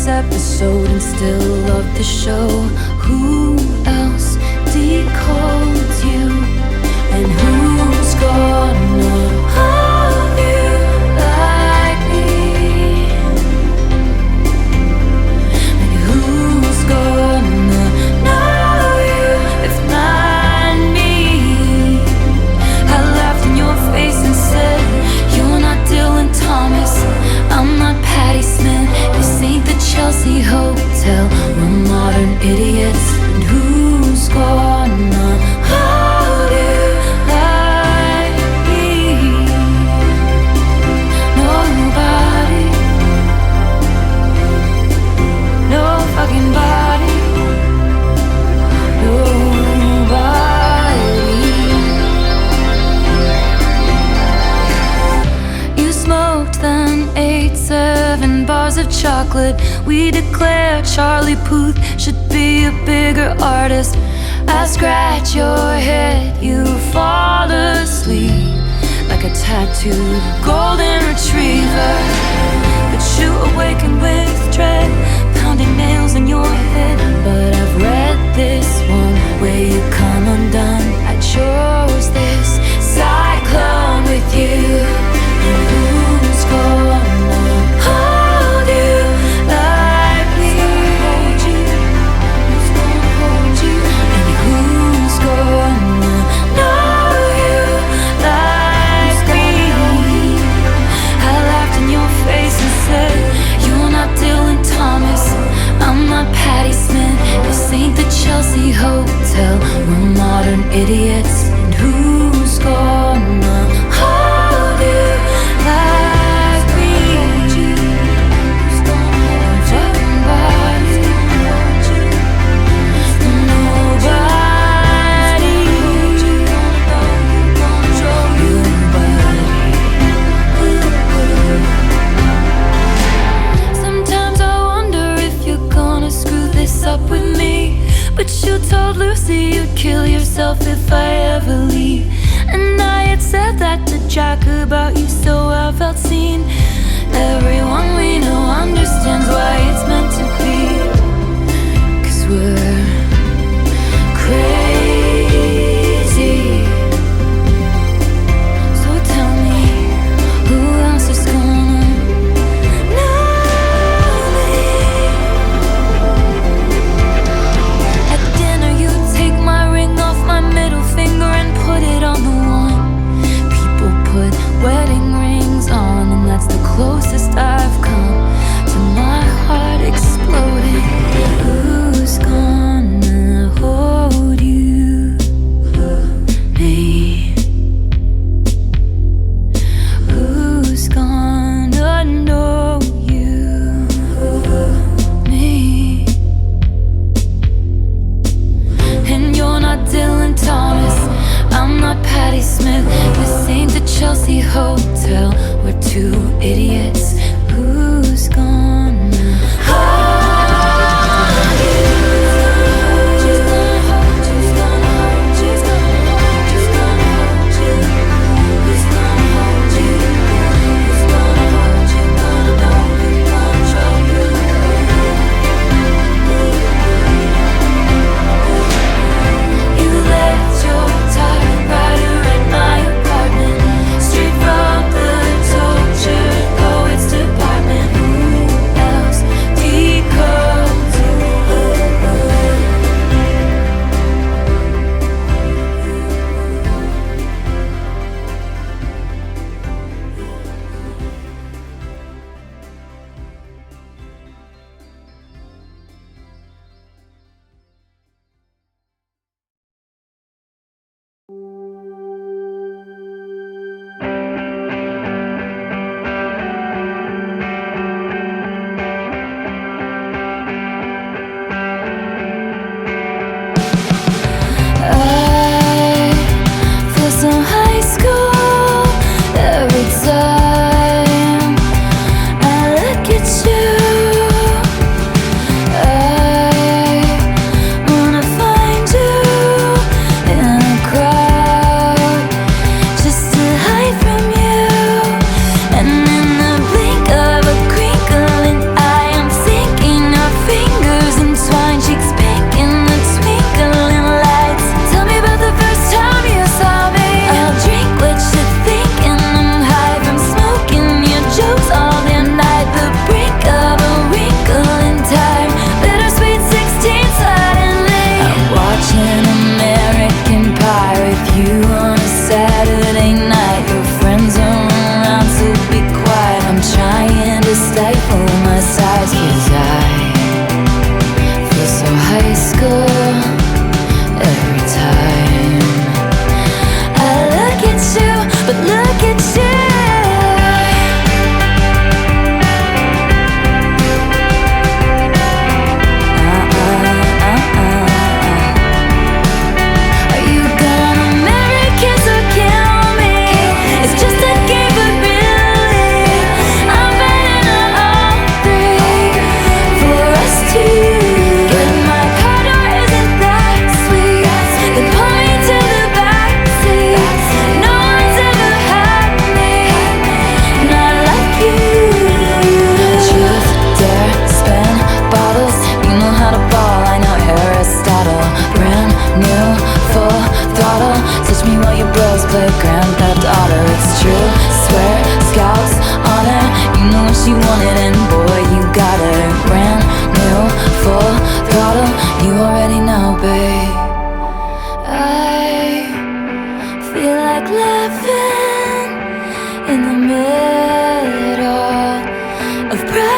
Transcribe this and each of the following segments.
this episode and still love the show. Who else decodes you? And who's gonna hold you like me? And who's gonna know you if not me? I laughed in your face and said, you're not Dylan Thomas, I'm not Patti Smith. This ain't the Chelsea Hotel, we're modern idiots. And who's gonna hold you like me? Nobody. No fucking body. Nobody. You smoked then, ate 7 bars of chocolate. We declare Charlie Puth should be a bigger artist. I scratch your head, you fall asleep like a tattooed golden retriever. But you awaken with dread, pounding nails in your head. But I've read this one where you come undone. I chose this cyclone with you. And who's gonna hold you like me? Who's gonna hold you? And who's gonna know you like me? I laughed in your face and said, you're not Dylan Thomas, I'm not Patti Smith. This ain't the Chelsea Hotel, we're modern idiots. And who's gonna hold you like me? Who's gonna hold your body? Nobody. Sometimes I wonder if you're gonna screw this up with me. But you told Lucy you'd kill yourself if I ever leave. And I had said that to Jack about you, so I felt seen. Everyone we know understands why it's meant to be. 'Cause we're crazy. So tell me, who else is gonna know me? At dinner you take my ring off my middle finger and put it on the one. People put wedding rings on, and that's the closest I've come.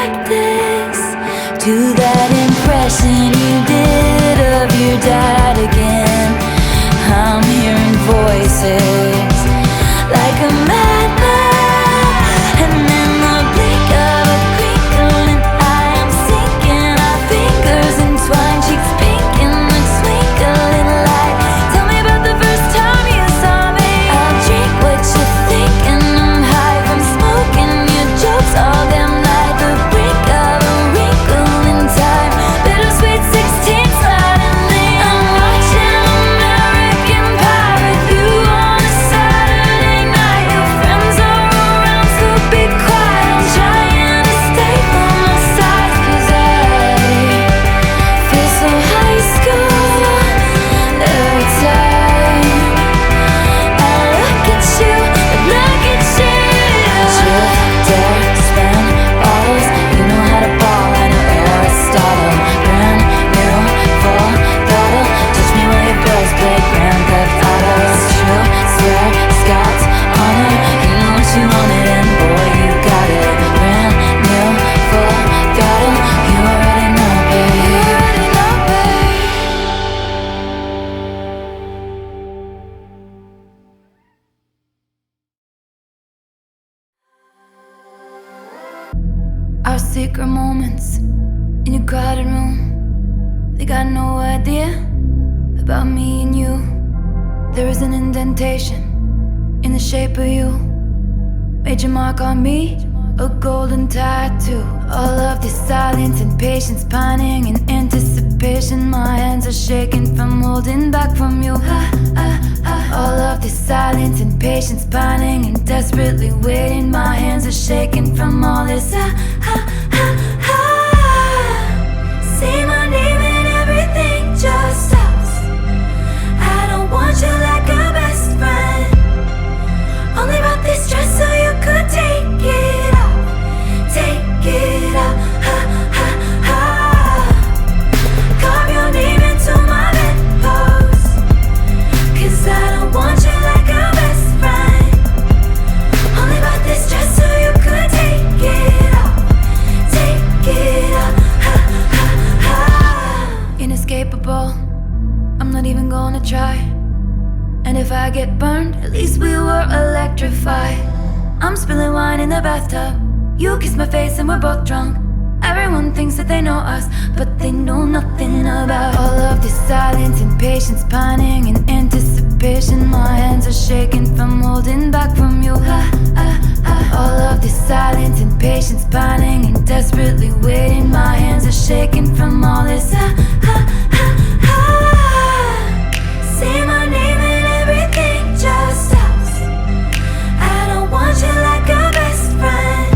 like this. To that impression you did of your dad again. I'm hearing voices like a madman, and in the blink of a crinkling eye I'm sinking our fingers entwined, cheeks pink in the twinkling light. Tell me about the first time you saw me. I'll drink what you're thinking, I'm high from smoking your jokes all damn night. The brink of a wrinkle in time, bittersweet 16 sliding in. I'm watching American Pie with you on a Saturday night. Your friends are around, so be quiet. I'm trying to stay on my side, 'cause I feel so high school every time I look at you, look at you. Truth, dare, spend bottles. You know how to ball, I know Aristotle. Brand new, full throttle. Touch me while your boys play Grand Theft Auto. It's true, swear, Scott's honor. You know what you wanted and boy you got it. Brand new, full throttle. You already know, babe. You already know, babe. Our secret moments in a crowded room, they got no idea about me and you. There is an indentation in the shape of you. Made your mark on me, a golden tattoo. All of this silence and patience, pining in anticipation. My hands are shaking from holding back from you. All of this silence and patience, pining and desperately waiting. My hands are shaking from all this. Say my name and everything just stops. I don't want you like a best friend. Only brought this dress so you could take it off. Take it off. Carve your name into my bedpost, 'cause I don't want you like a best friend. Only bought this dress so you could take it off. Take it off. Inescapable, I'm not even gonna try. And if I get burned, at least we were electrified. I'm spilling wine in the bathtub, you kiss my face and we're both drunk. Everyone thinks that they know us, but they know nothing about all of this silence and patience, pining in anticipation. My hands are shaking from holding back from you. All of this silence and patience, pining and desperately waiting. My hands are shaking from all this. Say my name and everything just stops. I don't want you like a best friend.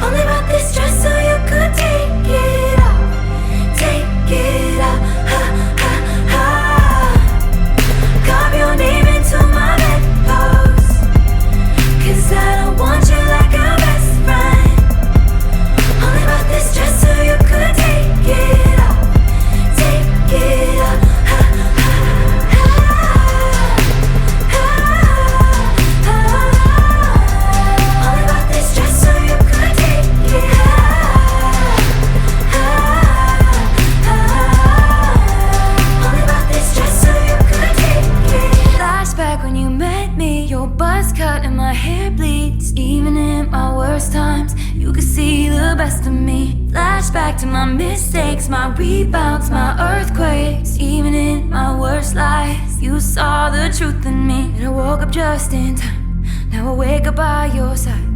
Only bought this dress so you could take it off. Take it off. Carve your name into my bedpost, 'cause I don't want you like a best friend. Only bought this dress so you could take it off. Take it off. Only bought this dress so you could take it off. Only bought this dress so you could take it. Flashback when you met me, your buzz cut and my hair bleeds. Even in my worst times, you could see the best of me. Flashback to my mistakes, my rebounds, my earthquakes. Even in my worst lies, you saw the truth in me. And I woke up just in time, now I wake up by your side.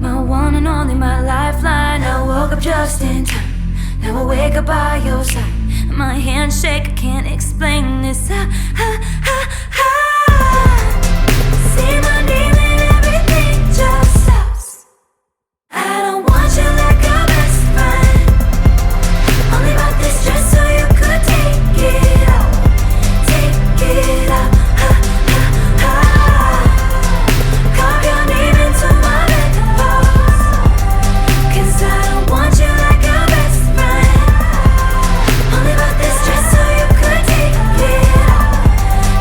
My one and only, my lifeline. I woke up just in time, now I wake up by your side. My hands shake, I can't explain this. Say my name and everything just stops. I don't want you like a best friend. Only bought this dress so you could take it off. Take it off. Carve your name into my bedpost, 'cause I don't want you like a best friend. Only bought this dress so you could take it off.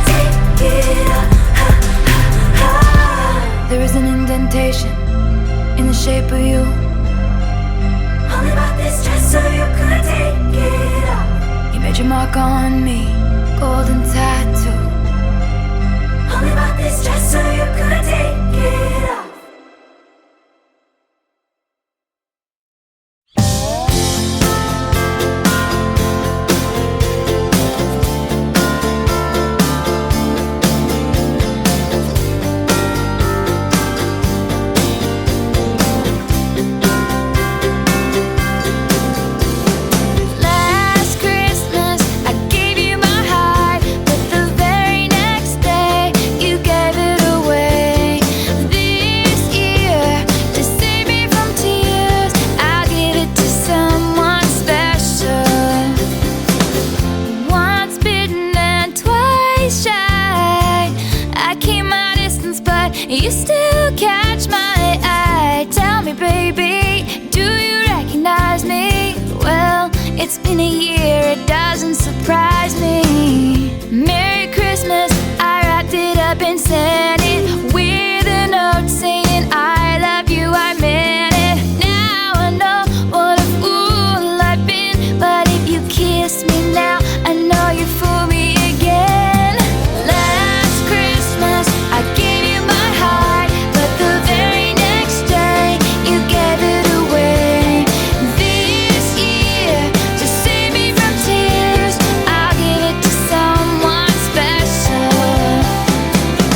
Take it off. in the shape of you. Only bought this dress so you could take it off. You made your mark on me, golden tattoo. Only bought this dress so you could take it off. You still catch my eye. Tell me, baby, do you recognize me? Well, it's been a year, it doesn't surprise me. Merry Christmas, I wrapped it up and sent it with a note saying I love you, I meant it. Now I know what a fool I've been, but if you kiss me now, I know you fool me again. Last Christmas, I gave you my heart, but the very next day you gave it away. This year, to save me from tears, I'll give it to someone special.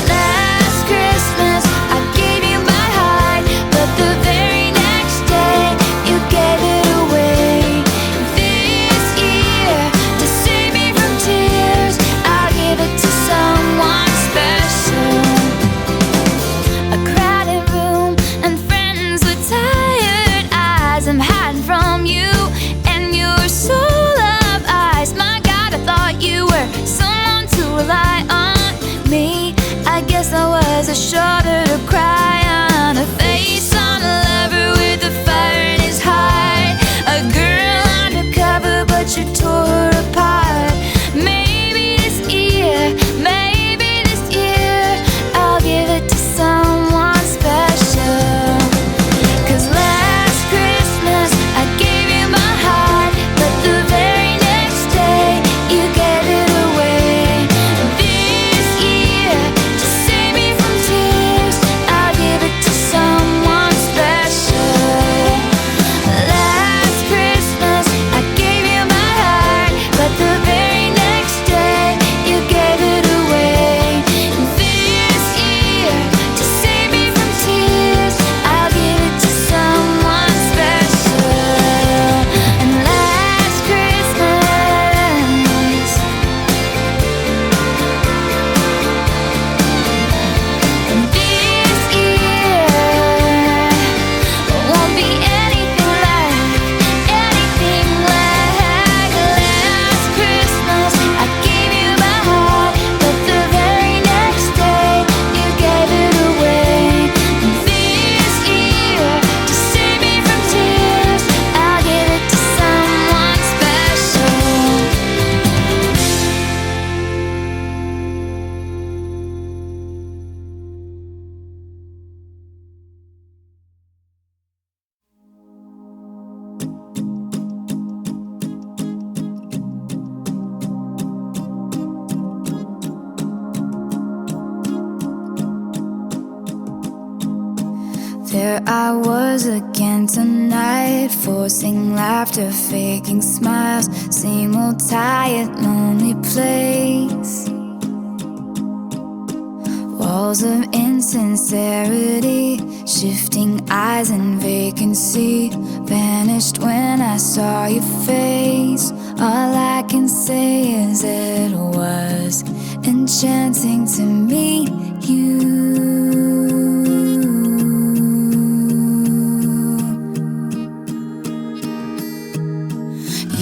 Last Christmas, I gave you my heart, but the very next day you gave it away. This year, to save me from tears, I'll give it to someone special. A crowded room and friends with tired eyes. I'm hiding from you and your soul of ice. My God, I thought you were someone to rely on. Me, I guess I was a shoulder to cry on, a face on a lover with a fire in his heart, a girl undercover but you tore her apart. Maybe this year, I'll give it to someone special. 'Cause last Christmas I gave you my heart, but the very next day you gave it away. This year, to save me from tears, I'll give it to someone special. Last Christmas I gave you my heart, but the very next day you gave it away. This year, to save me from tears, I'll give it to someone special. And last Christmas, this year won't be anything like last Christmas. I gave you my heart, but the very next day you gave it away. This year, to save me from tears, I'll give it to someone special. There I was again tonight, forcing laughter, faking smiles. Same old tired, lonely place. Walls of insincerity, shifting eyes and vacancy. Vanished when I saw your face. All I can say is it was enchanting to meet you.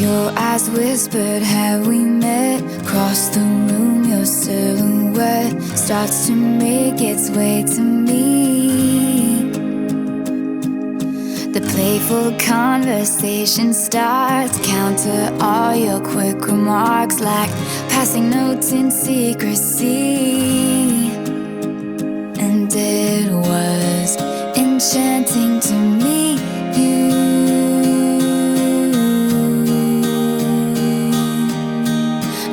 Your eyes whispered, have we met? Across the room, your silhouette starts to make its way to me. The playful conversation starts, counter all your quick remarks like passing notes in secrecy. And it was enchanting enchanting to meet you.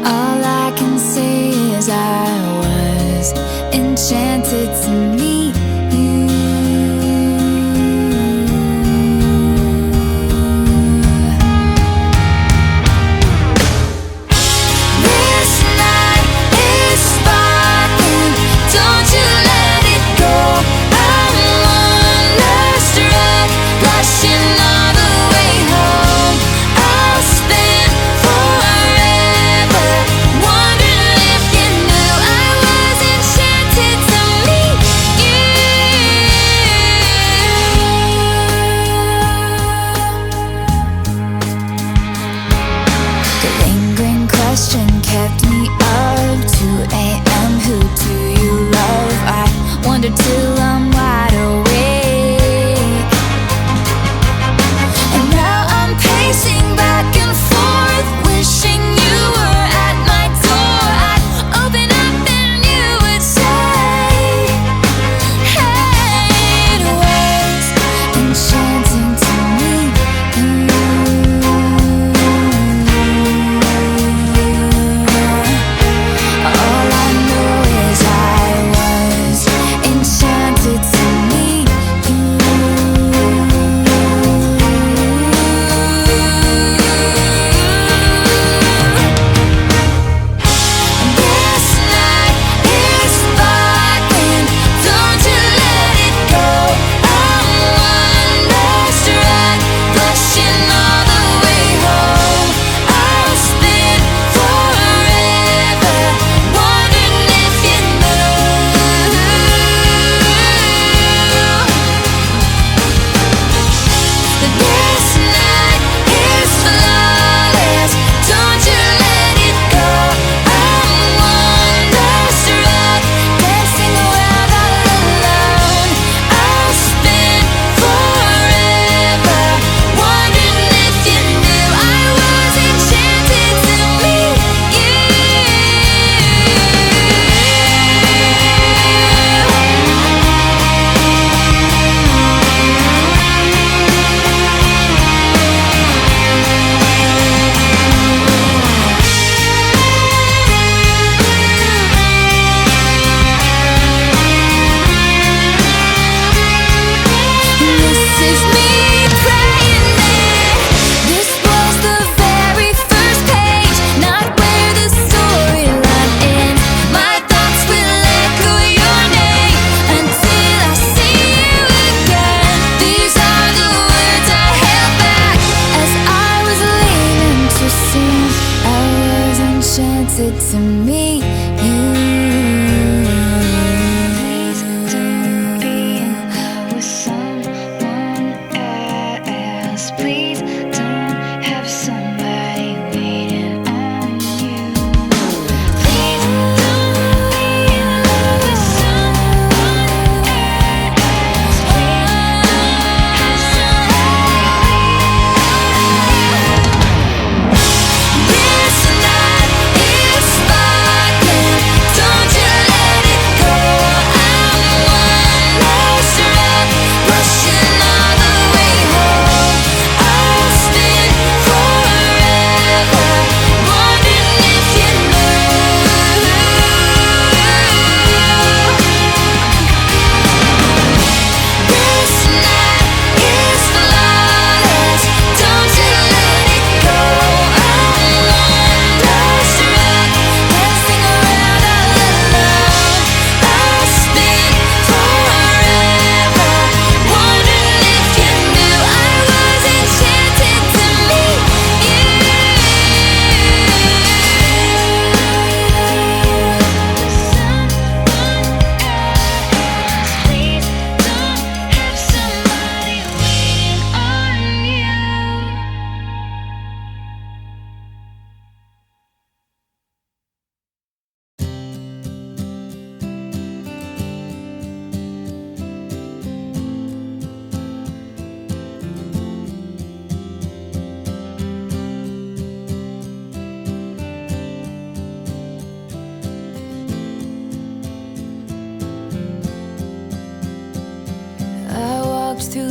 All I can say is I was enchanted to meet you. This night is sparkling, don't you let it go. I'm wonderstruck, blushing all the way home. I'll spend forever wondering if you knew I was enchanted to meet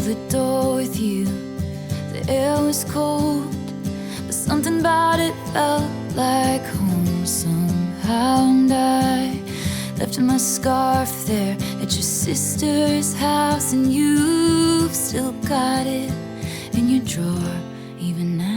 the door with you. The air was cold, but something about it felt like home somehow. And I left my scarf there at your sister's house, and you've still got it in your drawer even now.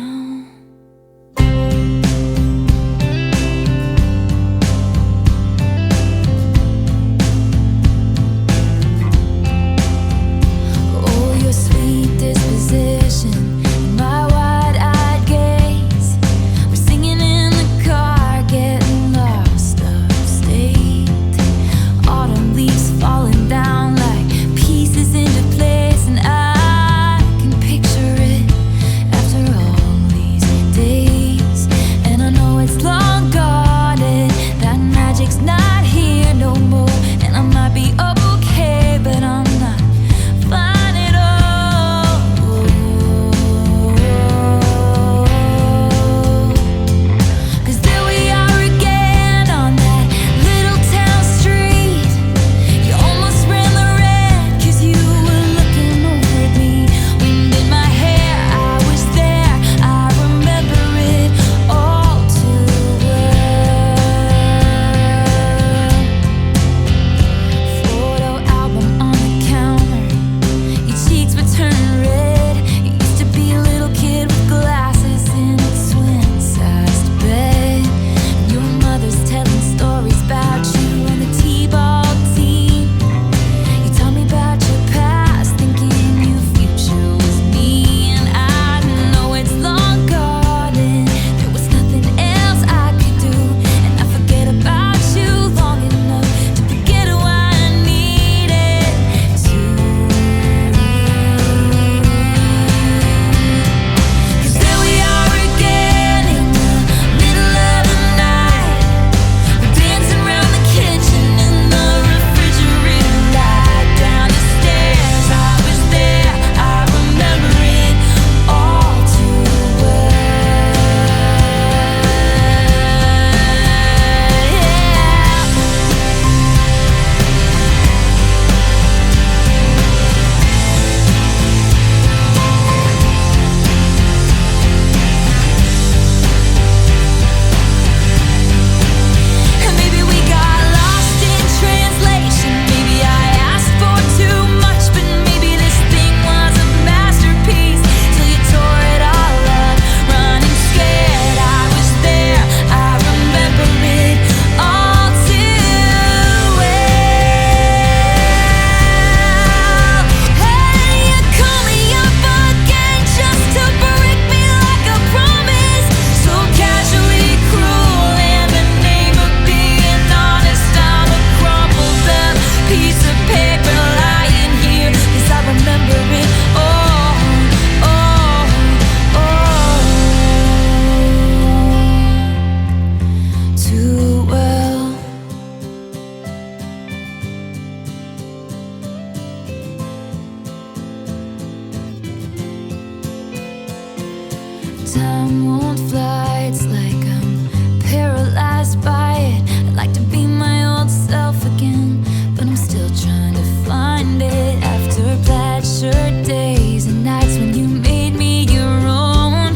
Time won't fly, it's like I'm paralyzed by it. I'd like to be my old self again, but I'm still trying to find it. After plaid shirt days and nights when you made me your own,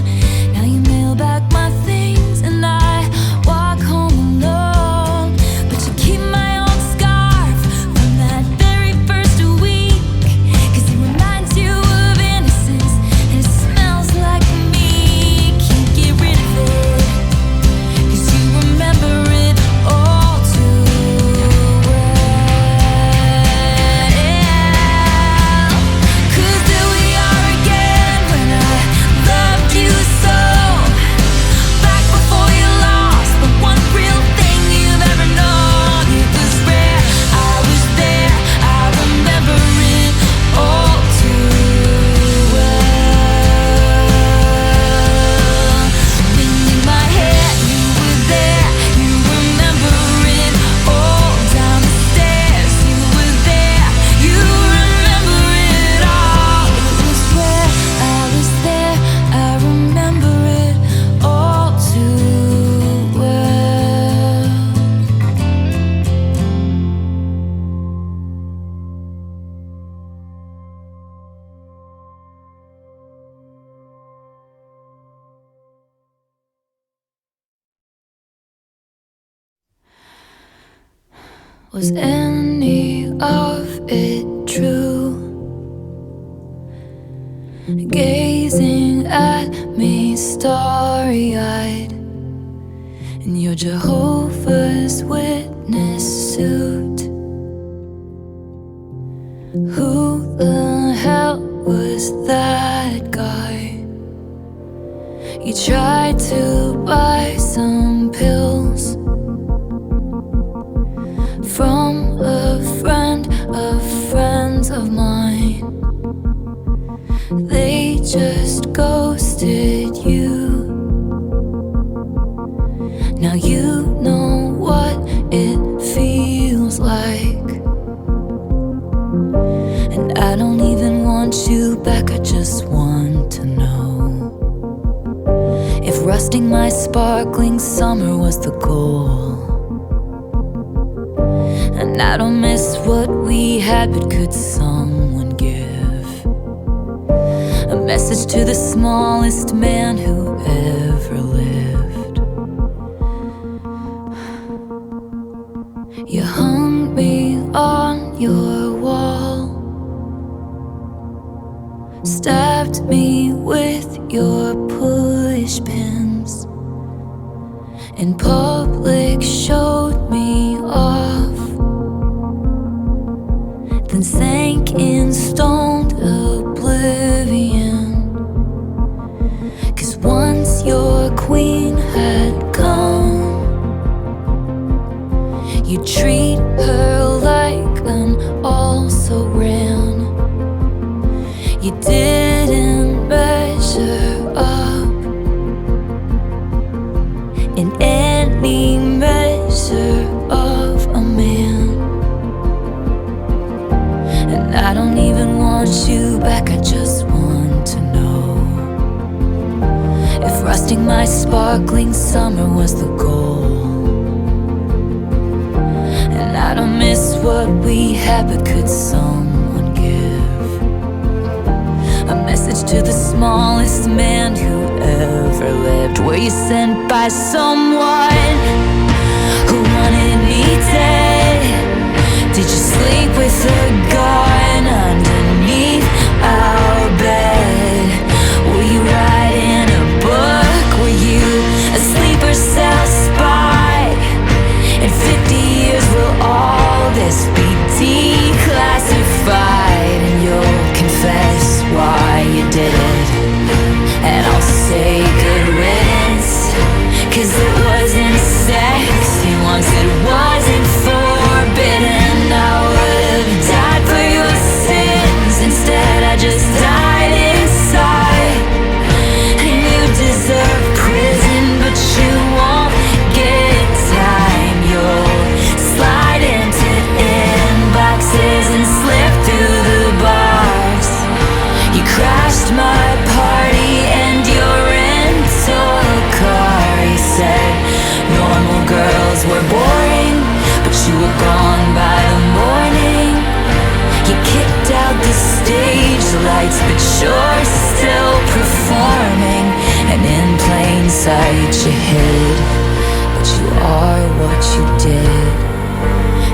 now you mail back my things and I walk home alone. But you keep my old scarf from that very first week, 'cause it reminds you of innocence and it smells like me. Can't get rid of it, 'cause you remember it all too well. 'Cause there we are again Was any of it true? Gazing at me starry-eyed in your Jehovah's Witness suit. Who the hell was that guy? You tried to buy some pills from a friend of friends of mine. They just ghosted you. Now you know what it feels like. And I don't even want you back, I just want to know if rusting my sparkling summer was the goal. And I don't miss what we had, but could someone give a message to the smallest man who ever lived? You hung me on your wall, stabbed me with your push pins, in public showed me off, then sank in stoned oblivion. 'Cause once your queen had come, you treat her like an also-ran. You didn't measure up in any measure of a man. And I don't even want you back, I just want to know if rusting my sparkling summer was the goal. And I don't miss what we had, but could someone give a message to the smallest man who ever lived? Were you sent by someone who wanted me dead? Did you sleep with a gun underneath our bed? Were you writing a book? Were you a sleeper cell spy? In 50 years will all this be declassified, and you'll confess why you did it, and I'll say good riddance. 'Cause it wasn't sexy once, it wasn't forbidden. I would've died for your sins, instead I just died inside. And you deserve prison, but you won't get time. You'll slide into inboxes and slip through the bars. You crashed my party and your rental car. You said normal girls were boring, but you were gone by the morning. You kicked out the stage lights, but you're still performing. And in plain sight you hid, but you are what you did.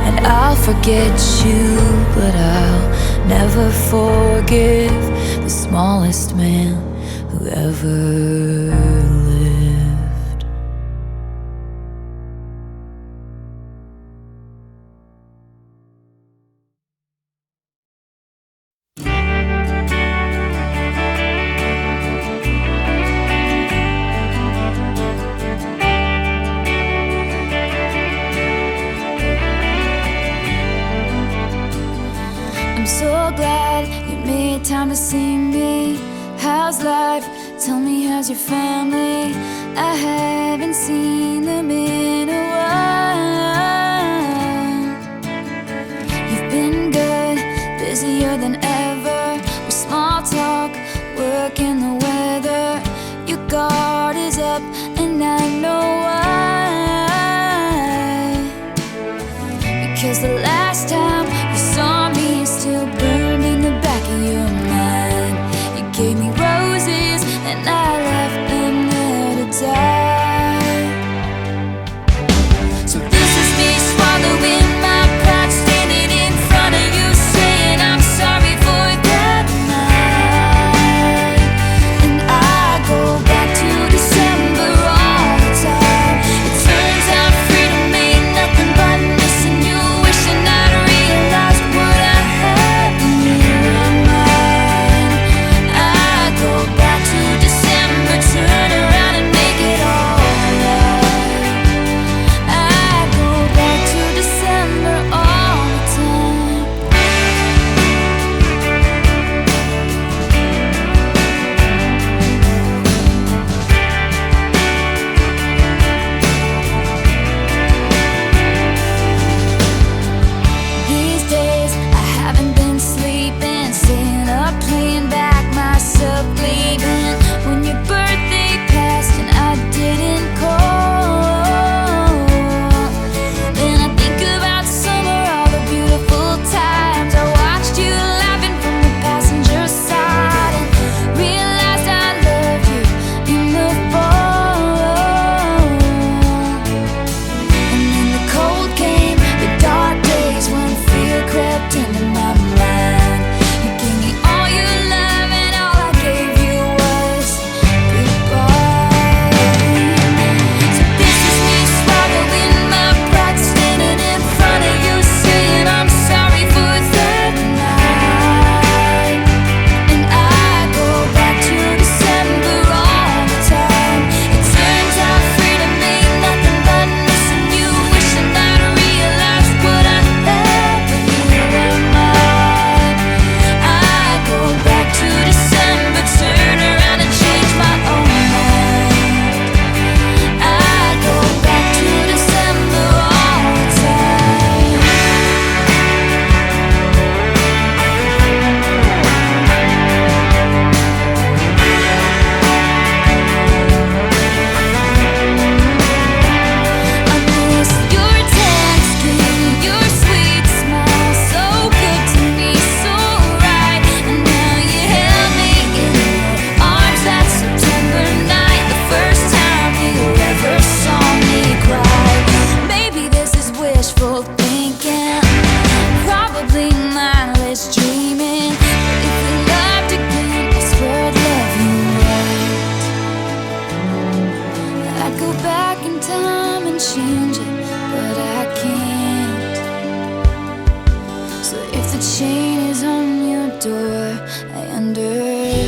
And I'll forget you, but I'll never forgive the smallest man who ever lived. I'm so glad you made time to see me. How's life? Tell me, how's your family? I haven't seen them in a while. You've been good, busier than ever, with small talk, work and the weather. Your guard is up and I know why. Because the last time you saw me is still burned in the back of your mind. You gave me roses and I left them there to die. So this is me swallowing my pride.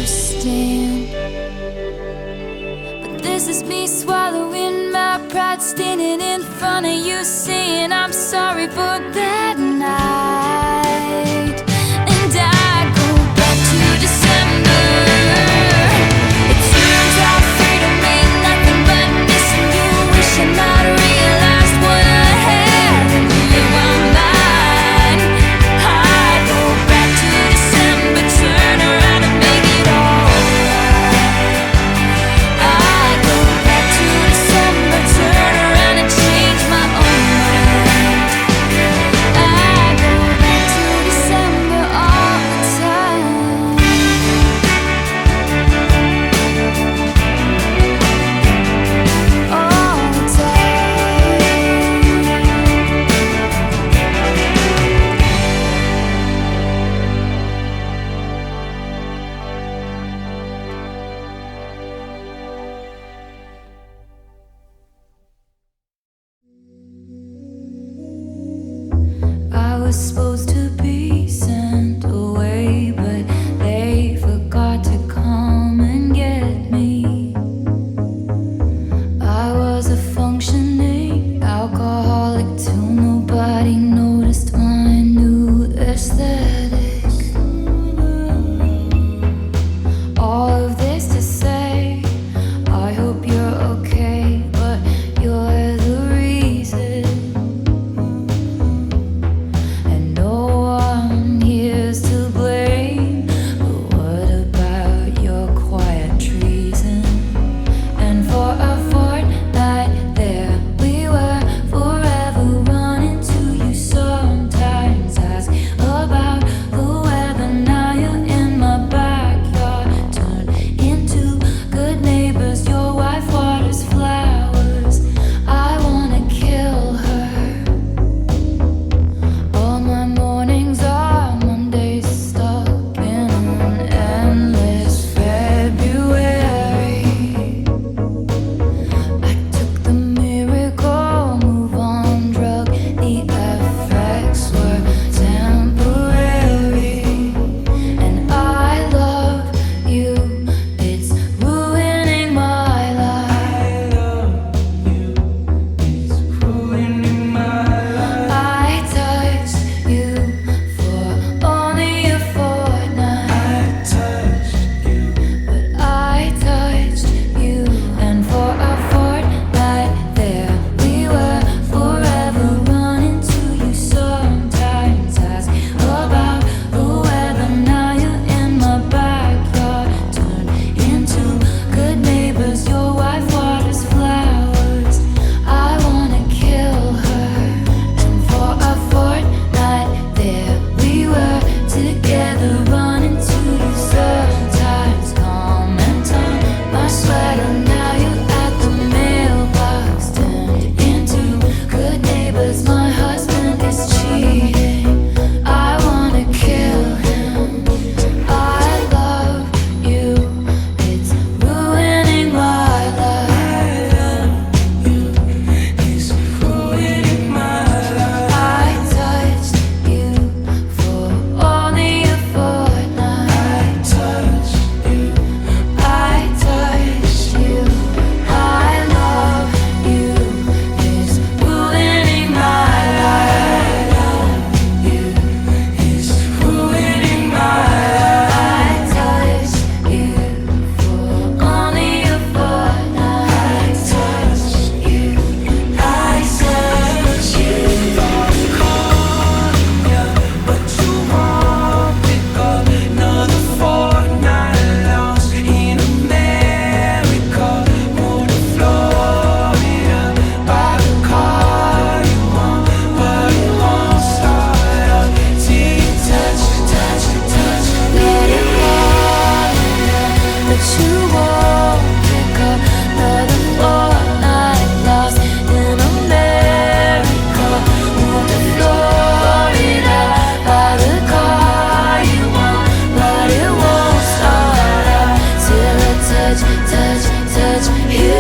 understand. But this is me swallowing my pride, standing in front of you, saying I'm sorry for that night. And I go back to December. It turns out freedom ain't nothing but missing you, wishing I'd realized what I had and you were mine. I go back to December, turn around and make it alright. I go back to December, turn around and change my own mind. I go back to December all the time. All the time. I was supposed to be sent away, but they forgot to come and get me. I was a functioning alcoholic till nobody noticed my new aesthetic. All of this to say, I hope you're okay, but you're the reason. And no one here's to blame, but what about your quiet treason? And for a fortnight there we were, forever running to you. Sometimes ask about the weather, now you're in my backyard. Turn into good neighbors, your wife waters flowers. I wanna kill her. All my mornings are Mondays, stuck in an endless February. I took the miracle move on drug, the effects were temporary. And I love you, it's ruining my life. I touched you for only a fortnight. But I touched you, and for a fortnight there we were, forever running to you. Sometimes ask about the weather, now you're in my backyard. Turn into good neighbors, your wife waters flowers. I wanna kill her. And for a fortnight there we were, together running to you. Sometimes comment on my sweater, now you're at the mailbox. Turned into good neighbors, my husband is cheating. I wanna kill him. I love you, it's ruining my life. I touched you for only a fortnight. I touched you. I love you, it's ruining my life. I touched you for only a fortnight. I touched you. But you won't pick up another fortnight lost in America. Moved to Florida, buy the car you want, but it won't start up till you touch, touch, touch. Let it fall, but you won't pick up another fortnight lost in America. Move to Florida, buy the car you want, but it won't start up till I touch, touch, touch you.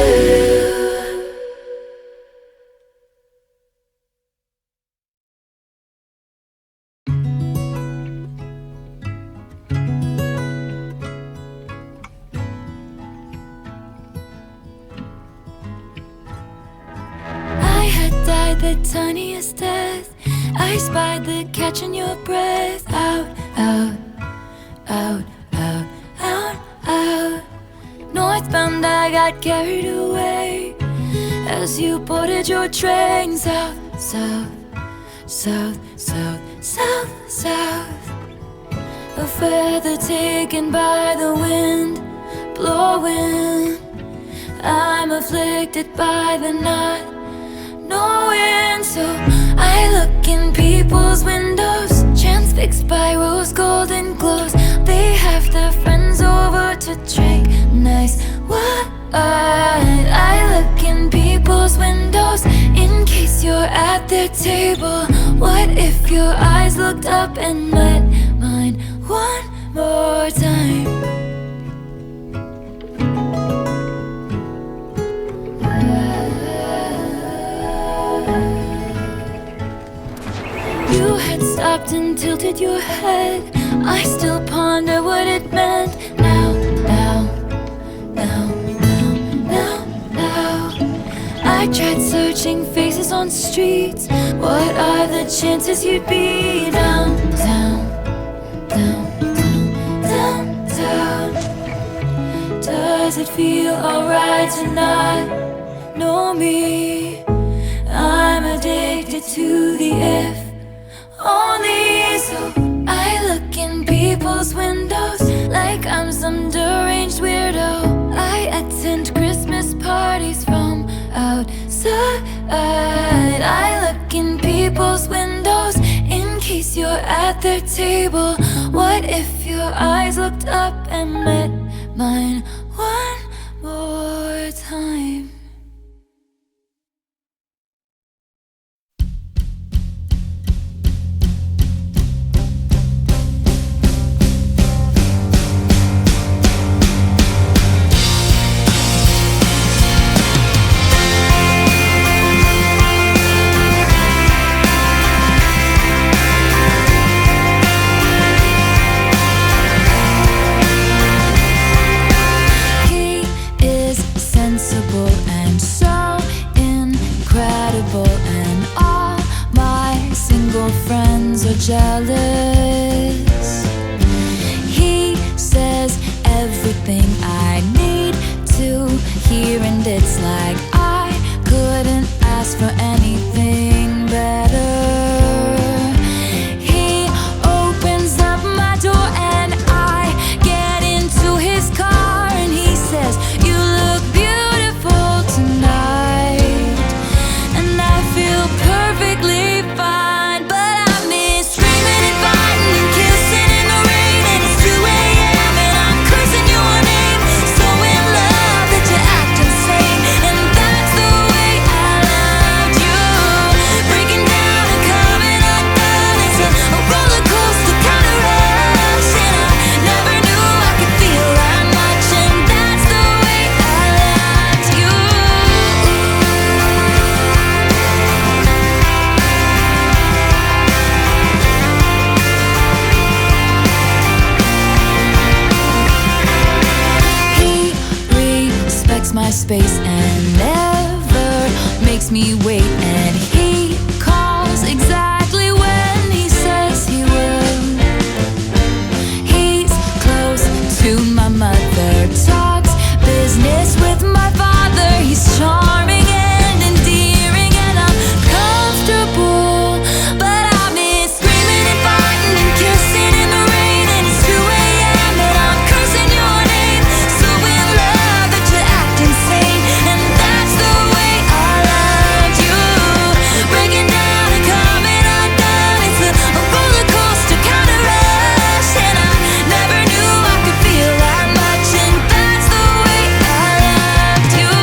the tiniest death. I spied the catch in your breath. Out, out, out, out, out, out. Northbound I got carried away as you boarded your train. South, south, south, south, south, south. A feather taken by the wind, blowing. I'm afflicted by the not knowing. So I look in people's windows, transfixed by rose golden glows. They have their friends over to drink nice wine. I look in people's windows in case you're at their table. What if your eyes looked up and met mine one more time? You had stopped and tilted your head. I still ponder what it meant. Now, now, now, now, now, now. I tried searching faces on streets. What are the chances you'd be down, down, down, down, down, down? Does it feel alright to not know me? I'm addicted to the if only. So I look in people's windows like I'm some deranged weirdo. I attend Christmas parties from outside. I look in people's windows in case you're at their table. What if your eyes looked up and met mine one more time? Jealous. He says everything I need to hear, and it's like I couldn't ask for anything better. He opens up my door and I get into his car, and he says, "You look beautiful tonight," and I feel perfectly fine. My space and never makes me wait, and he calls exactly when he says he will. He's close to my mother, talks business with my father. He's charming and endearing, and I'm comfortable, but I'm screaming and fighting and kissing in the rain, and it's 2 a.m. and I'm cursing your name. So in love that you act insane, and that's the way I loved you. Breaking down and coming undone, it's a roller coaster kind of rush, and I never knew I could feel that much, and that's the way I loved you.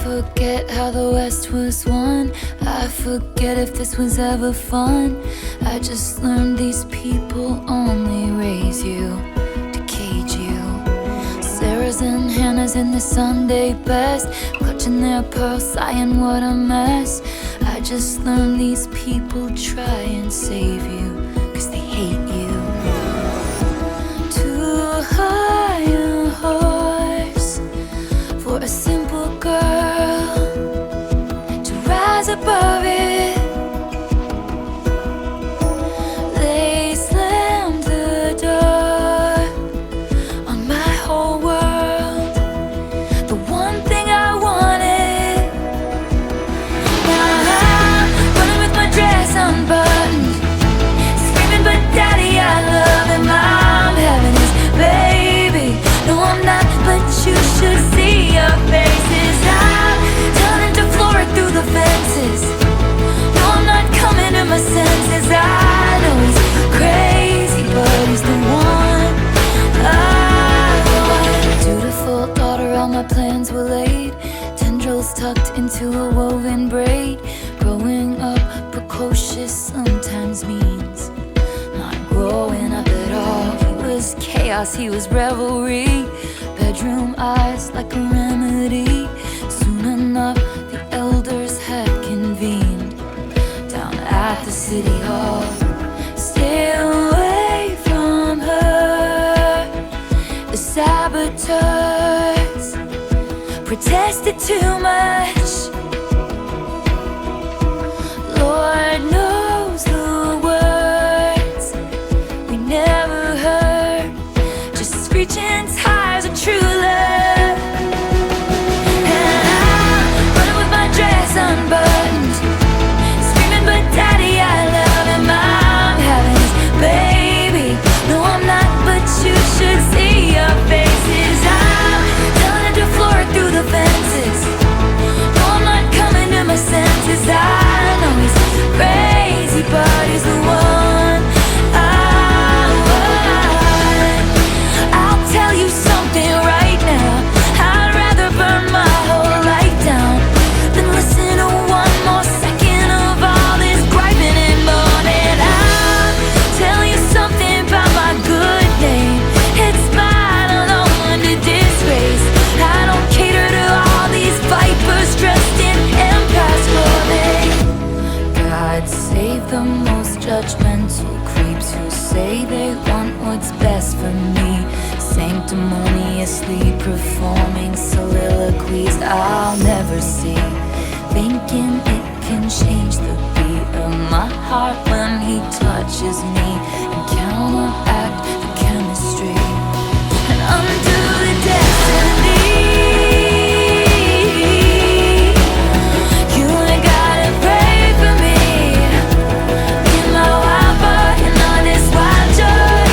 forget how the West was won. I forget if this was ever fun. I just learned these people only raise you to cage you. Sarah's and Hannah's in the Sunday best, clutching their pearls, sighing what a mess. I just learned these people try and save you, 'cause they hate you. Too high a horse for a simple girl to rise above it. They slammed the door on my whole world, the one thing I wanted. Now I'm running with my dress unbuttoned, screaming, but daddy, I love him. I'm having his baby. No, I'm not, but you should see your faces. I'm turning to Florida through the fences. No, I'm not coming to my senses. I know he's crazy, but he's the one I want. Dutiful daughter, all my plans were laid, tendrils tucked into a woven braid. Growing up precocious sometimes means not growing up at all. He was chaos, he was revelry, bedroom eyes like a remedy. Soon enough, the elders had convened down at the city hall. Stay away from her. The saboteurs protested too much. Lord knows the words we never heard, just screeching tires of true love. And I'm running with my dress unbuttoned, screaming, but daddy, I love him. I'm having his baby. No, I'm not, but you should see your faces. I'm telling it to Florida through the fences. No, I'm not coming to my senses. I know he's crazy, but he's the one I want. I'll tell you something right now, I'd rather burn my whole life down than listen to one more second of all this griping and moaning. I'll tell you something about my good name, it's mine, I don't want to disgrace. I don't cater to all these vipers dressed in empire's clothing. God save the most judgmental creeps who say they want what's best for me, sanctimoniously performing soliloquies I'll never see, thinking it can change the beat of my heart when he touches me and counteract the chemistry and undo the destiny. You ain't gotta pray for me, be my wild boy and all this wild joy.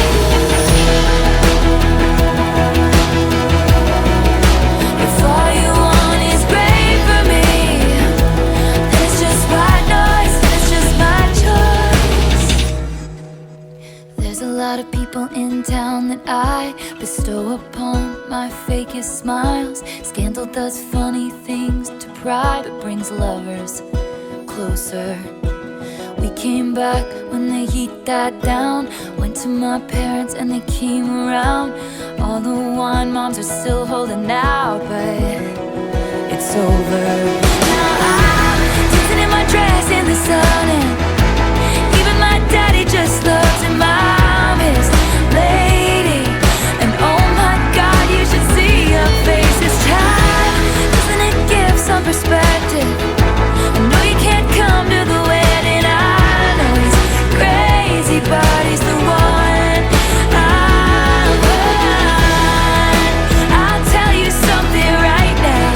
If all you want is great for me, then it's just white noise, and it's just my choice. There's a lot of people in town that I bestow upon my fakest smiles. Scandal does funny things to pride, but brings lovers closer. We came back when the heat died down, went to my parents and they came around. All the wine moms are still holding out, but it's over. Now I'm dancing in my dress in the sun, and even my daddy just loves him. I'm his lady, and oh my God, you should see your face this time. Doesn't it give some perspective? I know you can't come to the wedding. I know he's crazy, but he's the one I want. I'll tell you something right now,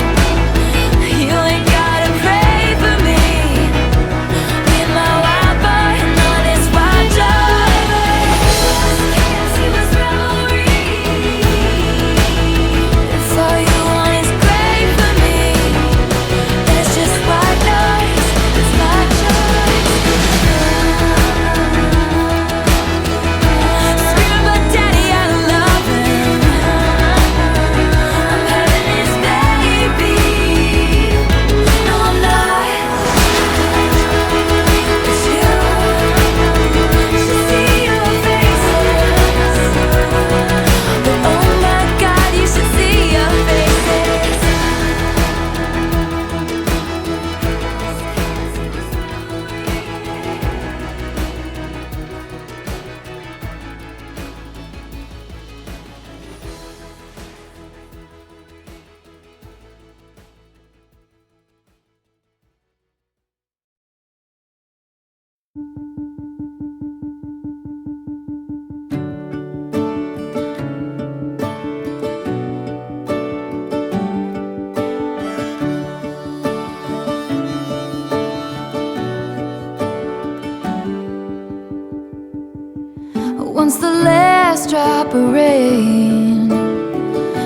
rain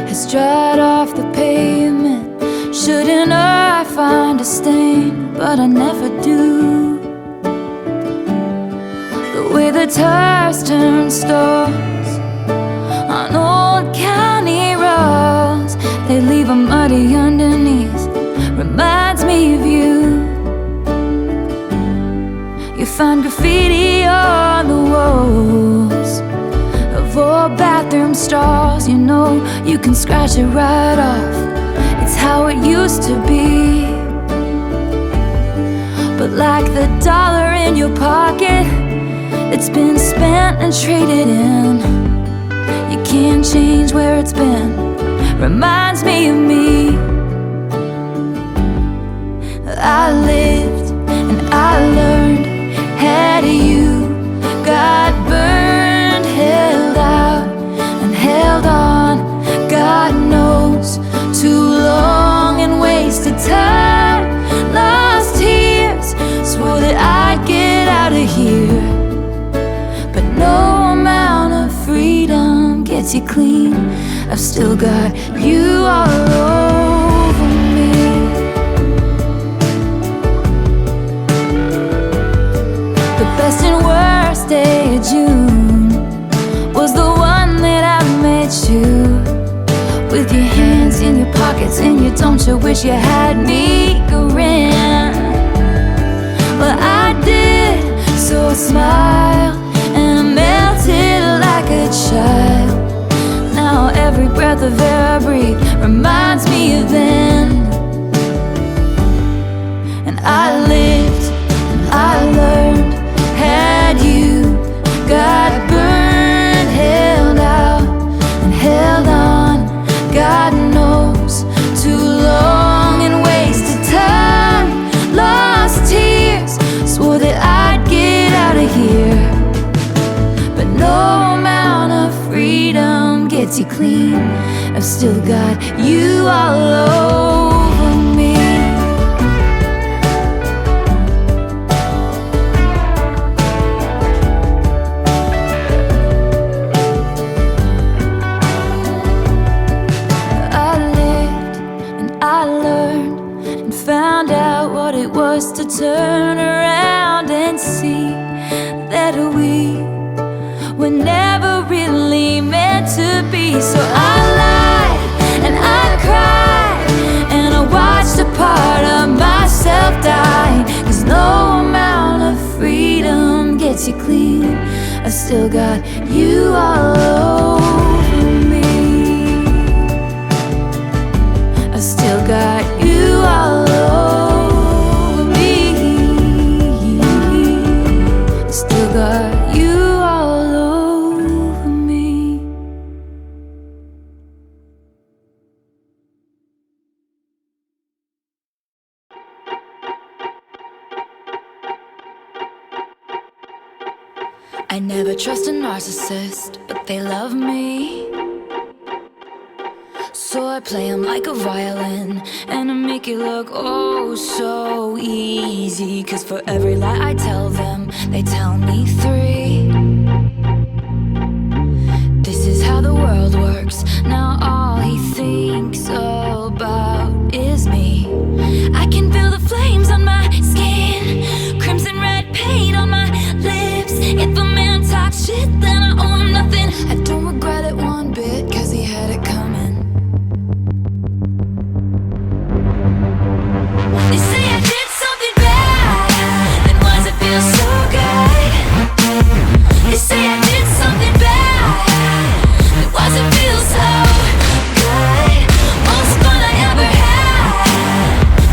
has dried off the pavement. Shouldn't I find a stain? But I never do. The way the tires turn stars on old county roads, they leave a muddy underneath. Reminds me of you. You find graffiti on the walls of old bathroom stalls. You know you can scratch it right off. It's how it used to be. But like the dollar in your pocket, it's been spent and traded in. You can't change where it's been. Reminds me of me. I lived and I learned. Had you got burned, held out and held on, God knows, too long and wasted time. Lost tears, swore that I'd get out of here, but no amount of freedom gets you clean. I've still got you all over me. Best and worst day of June was the one that I met you, with your hands in your pockets and you don't you wish you had me grin. Well, I did, so I smiled and I melted like a child. Now every breath of air I breathe reminds me of then. And I lived and I learned. Had you got burned, held out and held on, God knows, too long and wasted time. Lost tears, swore that I'd get out of here, but no amount of freedom gets you clean. I've still got you all over me. Found out what it was to turn around and see that we were never really meant to be. So I lied and I cried and I watched a part of myself die. 'Cause no amount of freedom gets you clean. I still got you all over me. I still got you all over me. I still got you all over me. I never trust a narcissist, but they love me. So I play them like a violin, and I make it look oh so easy. 'Cause for every lie I tell them, they tell me 3. This is how the world works. Now all he thinks about is me. I can feel the flames on my skin, crimson red paint on my lips. If a man talks shit, then I owe him nothing. I don't regret it one bit, 'cause he had it coming. They say I did something bad, then why's it feel so good? They say I did something bad, then why's it feel so good? Most fun I ever had,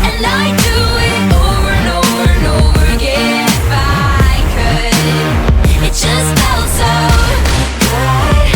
and I do it over and over and over again if I could. It just felt so good.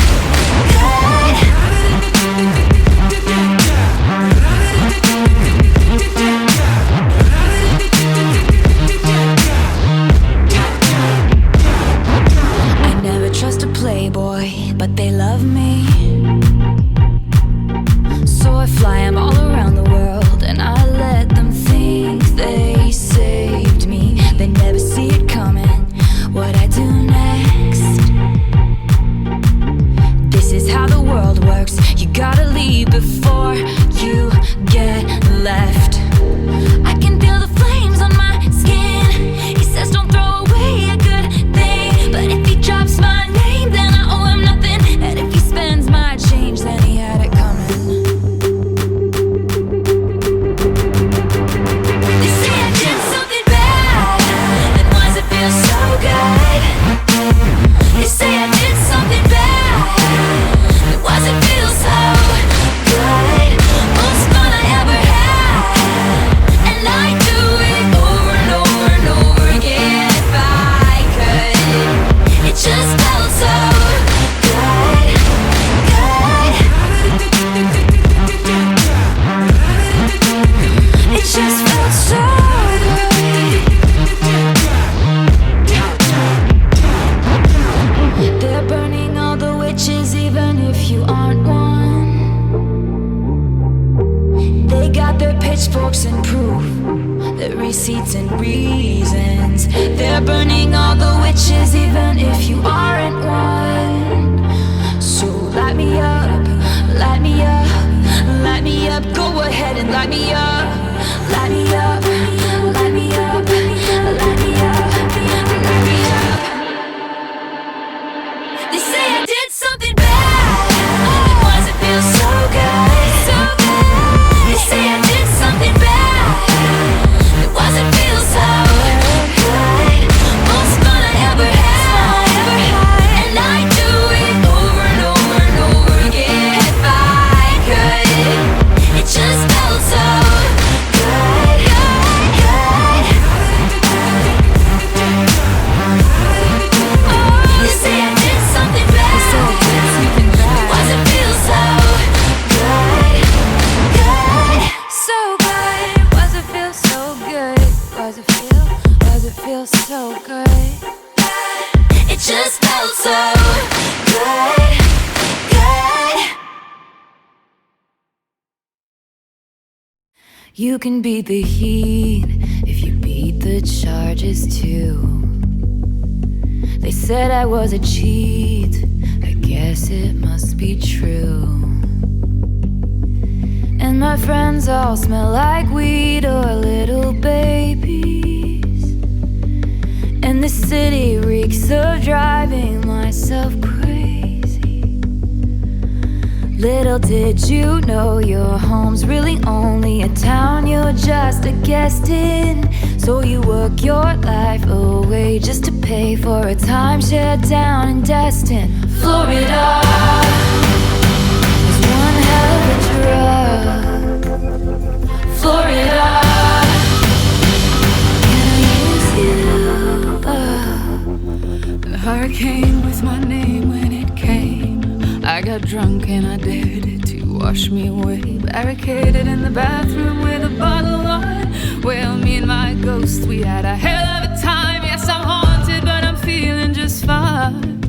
pitchforks and proof, the receipts and reasons. They're burning all the witches, even if you aren't one. So light me up, light me up, light me up. Go ahead and light me up, light me up, light me up, light me up, light me up. They say I did something bad. Why does it feel so good, so good? They say I did something bad. Why does it feel so good? Most fun I ever had, and I do it over and over and over again. If I could, it just felt so good, good, good. Oh, you say I did something bad. Why does it feel so good, good, so good? Why does it feel so good? Why does it feel so good? It just felt so good, good. You can beat the heat if you beat the charges too. They said I was a cheat, I guess it must be true. And my friends all smell like weed or little babies. And the city reeks of driving myself crazy. Little did you know your home's really only a town you're just a guest in. So you work your life away just to pay for a timeshare down in Destin, Florida. It's one hell of a drug, Florida. Can I use you? The hurricane was my name when it came. I got drunk and I dared it to wash me away. Barricaded in the bathroom with a bottle of wine. Well, me and my ghost, we had a hell of a time. Yes, I'm haunted, but I'm feeling just fine.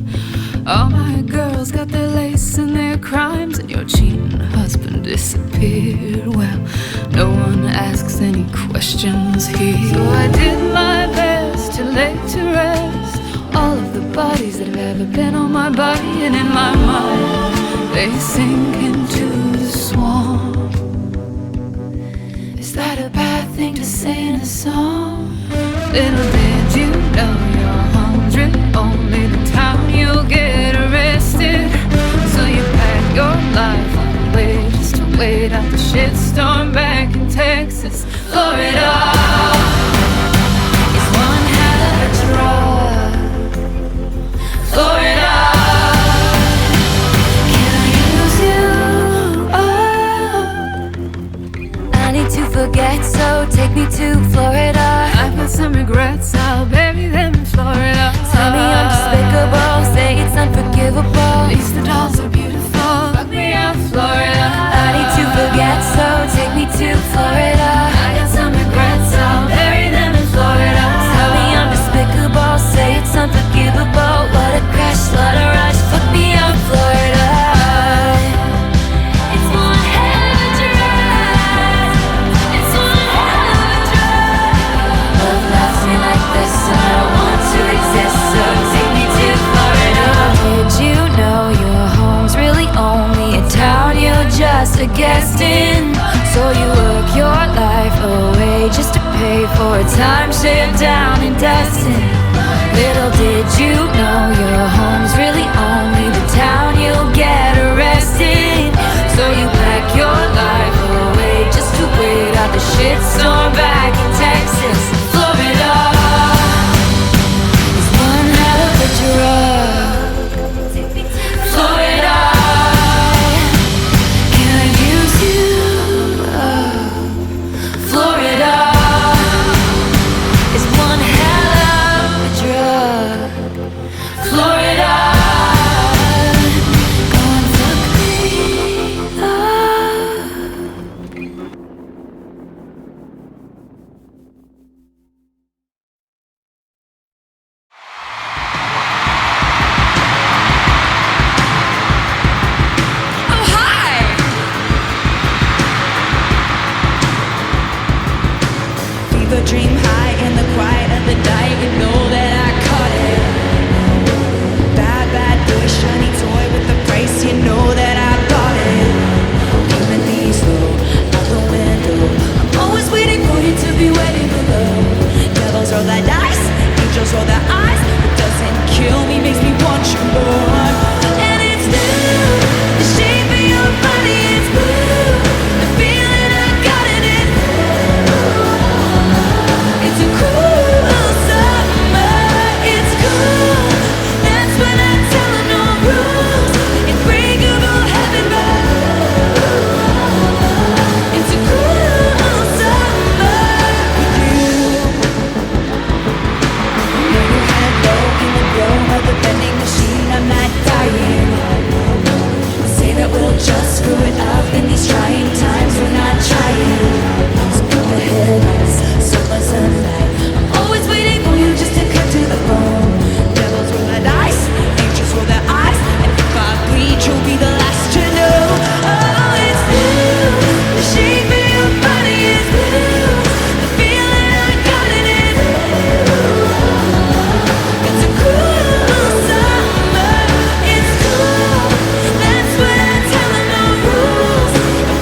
All my girls got their lace and their crimes, and your cheating husband disappeared. Well, no one asks any questions here. So I did my best to lay to rest all of the bodies that have ever been on my body. And in my mind, they sink into the swamp. Is that a bad thing to say in a song? Little did you know your home's really only the town you'll get arrested. So you pack your life away just to wait out the shitstorm back in Texas, Florida. It's one hell of a drug, Florida. Can I use you? Oh, I need to forget, so take me to Florida. I've got some regrets, I'll bury them in Florida. Tell me I'm despicable, say it's unforgivable. At least the dolls are beautiful, fuck me out, Florida. I need to forget, so take me to Florida. I got some regrets, I'll bury them in Florida. Tell me I'm despicable, say it's unforgivable. What a crash, what a rush, fuck me out, Florida. It's one hell of a drug, it's one hell of a drug. Love loves me like this, and I don't want to exist, so take me to Florida. Did you know your home's really only a town you're just a guest in? So you work your life away just to pay for a timeshare down in Destin. Little did you know your home's really only the town you'll get arrested. So you pack your life away just to wait out the shitstorm back in Texas, Florida. It's one hell of a drug, Florida. Can I use you? Florida. It's one hell of a drug, Florida. Go and fuck me up. the dream high in the quiet of the night. You know that I caught it. Bad, bad boy, shiny toy with the price. You know that I bought it. Keeping these low out the window. I'm always waiting for you to be waiting below. Devils roll the dice, angels roll their eyes. It doesn't kill me, makes me want you more. And it's new, the shape of your body is blue. The feeling I got in it. It's a cool summer, it's cool. That's when I tell them no rules. It's breakable heaven, but it's a cool summer with you. Know your head low in the glow of the vending machine. I'm not dying. Say that we'll just screw it up in these trying times. We're not trying. So go ahead, summer sunlight. I'm always waiting for you just to cut to the bone. Devils roll the dice, angels roll their eyes. And if I bleed, you'll be the last to know. Oh, it's blue. The shape of your body is blue. The feeling I got in it. It's a cool summer. It's cool. That's what I tell them no rules. A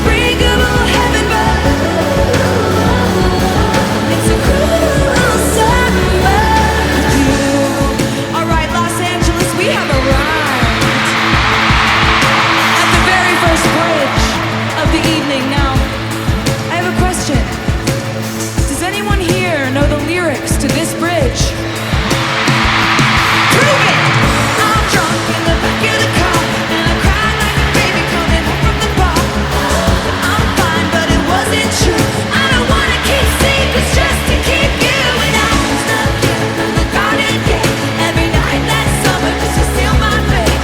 breakable heaven, but it's a cool summer with you. Alright, Los Angeles, we have arrived at the very first bridge of the evening. Now, I have a question. Does anyone here know the lyrics to this bridge? Prove it! I'm drunk in the back of the car, and I cried like a baby coming home from the bar. I'm fine, but it wasn't true. I don't wanna keep secrets just to keep you. And I snuck in from the garden gate every night that summer just to steal my fate.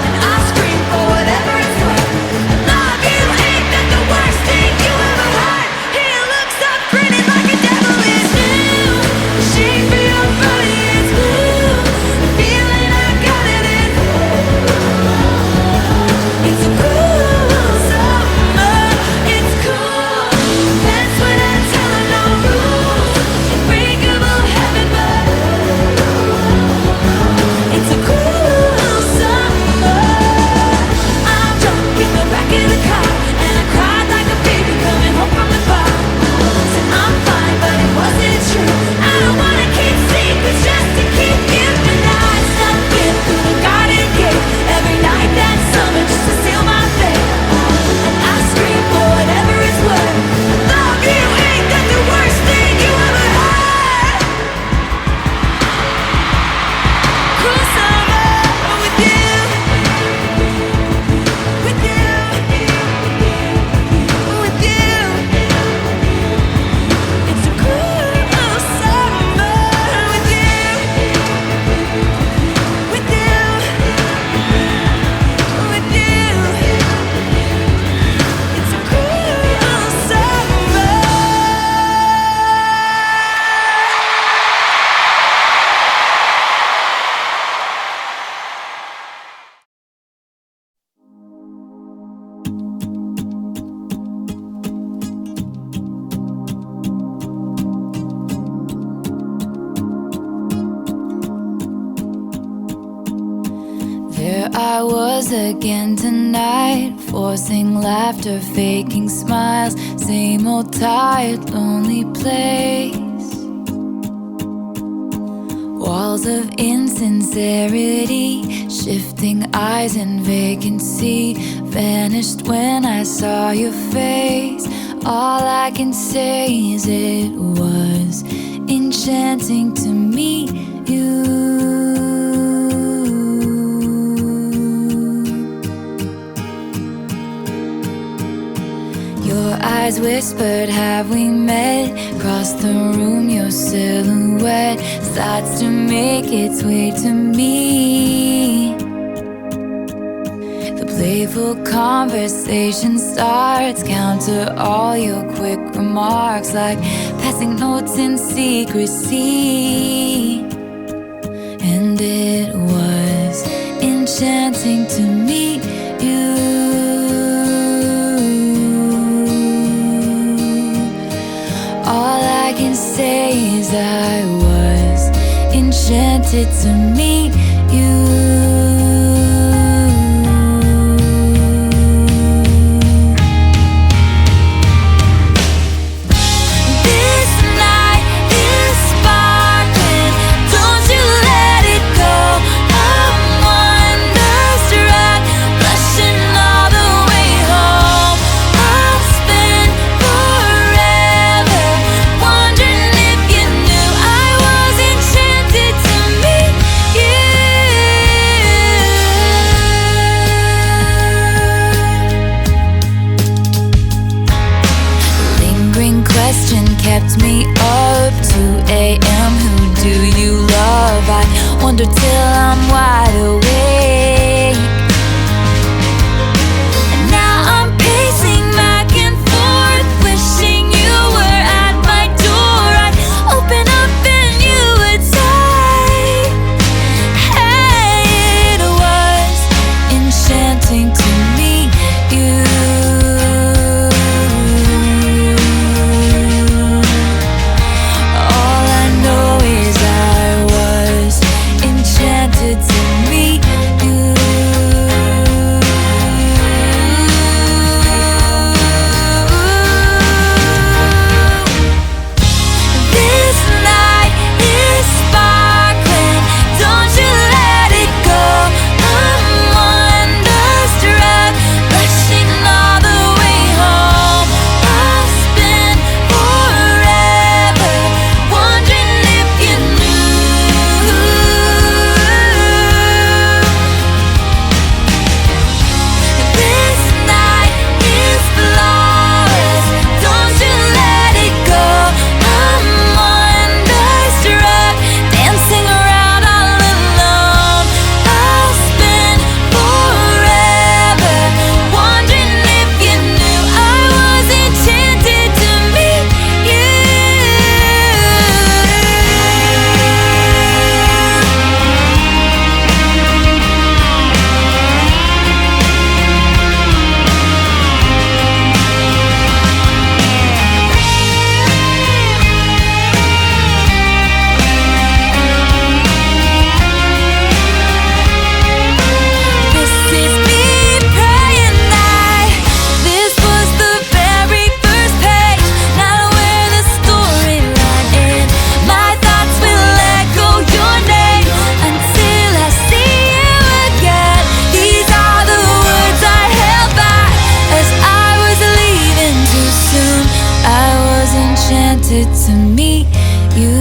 And I scream for whatever it's worth. Love you ain't that the worst thing you ever heard. He looks up grinning like a devil is new. The shape of your body is blue. The feeling I got in it. It's a cool summer. It's cool. That's when I tell them no rules. Breakable heaven, but it's a cool summer. I'm drunk in the back of the car, and I cried like a baby coming home from the bar. Said I'm fine, but it wasn't true. I don't wanna keep secrets just to keep you. And I snuck in through the garden gate every night that summer just to steal my fate. And I scream for whatever it's worth. Love you ain't that the worst thing you ever heard. Cool summer with you, with you, with you. It's a cool summer with you, with you, with you. It's a cool summer. There I was again tonight, forcing laughter, faking smiles. Same old tired, lonely place. Walls of insincerity, shifting eyes and vacancy. Vanished when I saw your face. All I can say is it was enchanting to meet you. Your eyes whispered, have we met? Across the room, your silhouette starts to make its way to me. The playful conversation starts, counter all your quick remarks, like passing notes in secrecy. And it was enchanting to meet you. All I can say days I was enchanted to meet you. Kept me up 2 a.m. Who do you love? I wonder till I'm wide awake. And now I'm pacing back and forth, wishing you were at my door. I'd open up and you would say, hey, it was enchanting to meet you. To meet you.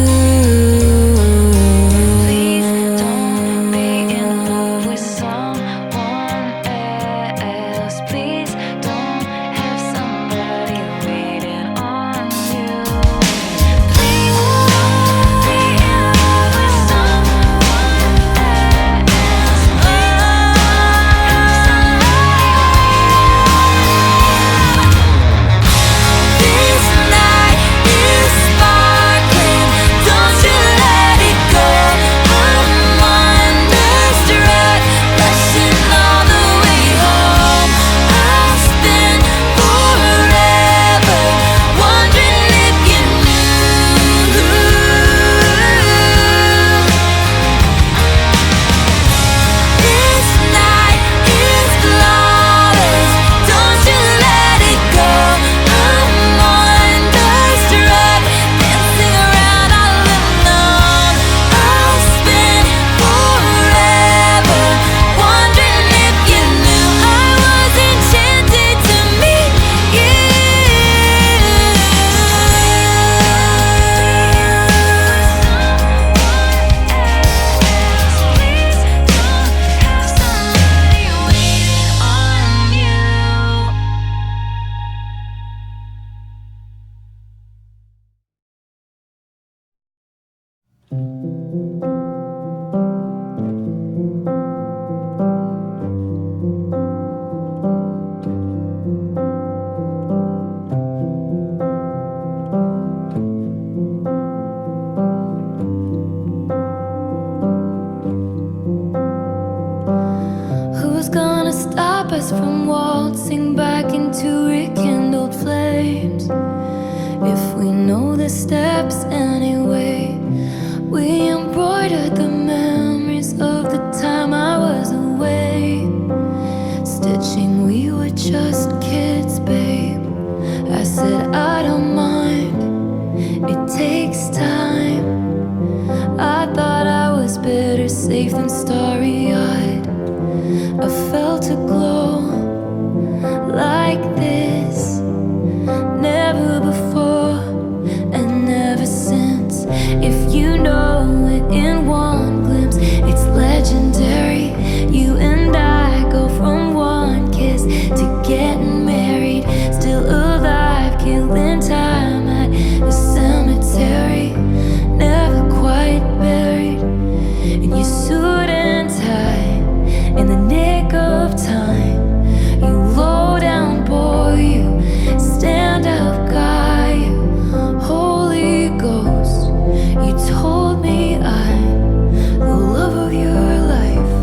Please don't be in love with someone else. Please don't have somebody waiting on you. Please don't be in love with someone else. This night is sparkling, don't you let it go. I'm wonderstruck, rushing all the way home. I'll spend forever wondering if you knew. This night is flawless, don't you let it go. I'm wonderstruck, dancing around all alone. I'll spend forever wondering if you knew I was enchanted to meet you. Please don't have somebody waiting on you. Who's gonna stop us from waltzing back into rekindled flames? If we know the steps anyway. We embroidered the memories of the time I was away. Stitching, we were just kids, babe. I said I don't mind, it takes time. I thought I was better safe than starry-eyed. I felt a glow like this, never before and never since. If you know it in one glimpse, it's legendary. You and I go from one kiss to getting married, still alive, killing time at the cemetery, never quite buried in your suit and tie, in the nick of time. You low down boy, you stand up guy, you Holy Ghost. You told me I'm the love of your life.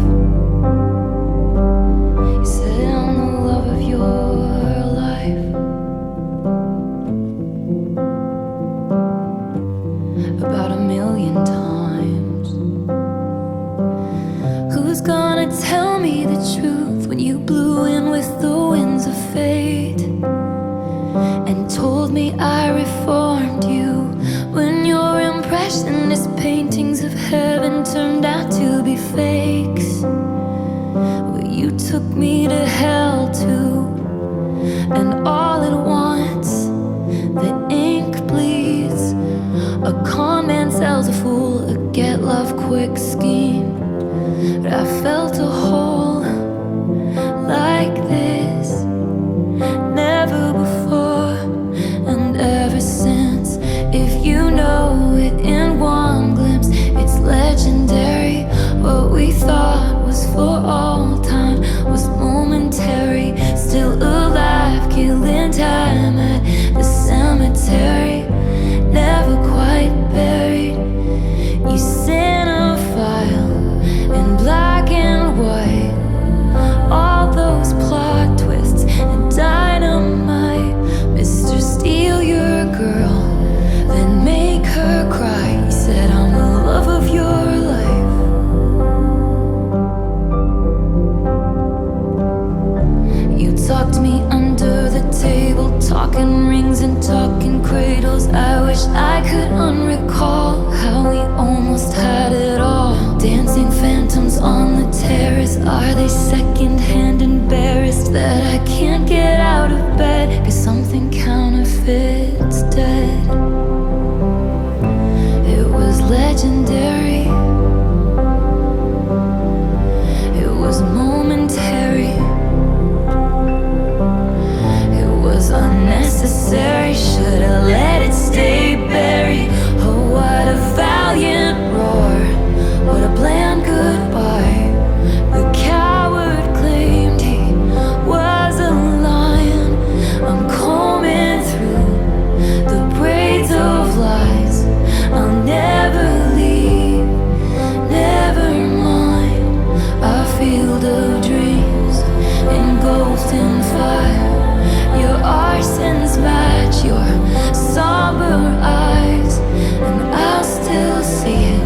You said I'm the love of your life. About 1,000,000 times. Who's gonna tell me the truth when you blew in with the winds of fate and told me I reformed you, when your impressionist paintings of heaven turned out to be fakes? Well, you took me to hell too, and all at once the ink bleeds. A con man sells a fool a get love quick scheme. But I felt a hole like this, never before and ever since. If you know it in one glimpse, it's legendary. What we thought was for all time was momentary, still alive, killing time at the cemetery, never quite buried. You cinephile in black and white, all those plot twists and dynamite. Mr. Steal your girl, then make her cry. You said I'm the love of your life. You talked me under the table, talking rings and talking cradles. I wish I could unrecall how we almost had it all. Dancing phantoms on the terrace, are they secondhand embarrassed that I can't get out of bed 'cause something counterfeit's dead? It was legendary, it was momentary, it was unnecessary. Should've let it stay buried. Oh, what a valiant roar, what a bland goodbye. The coward claimed he was a lion. I'm combing through the braids of lies. I'll never leave, never mind. Our field of dreams engulfed in fire. Your arsons match your somber eyes, and I'll still see it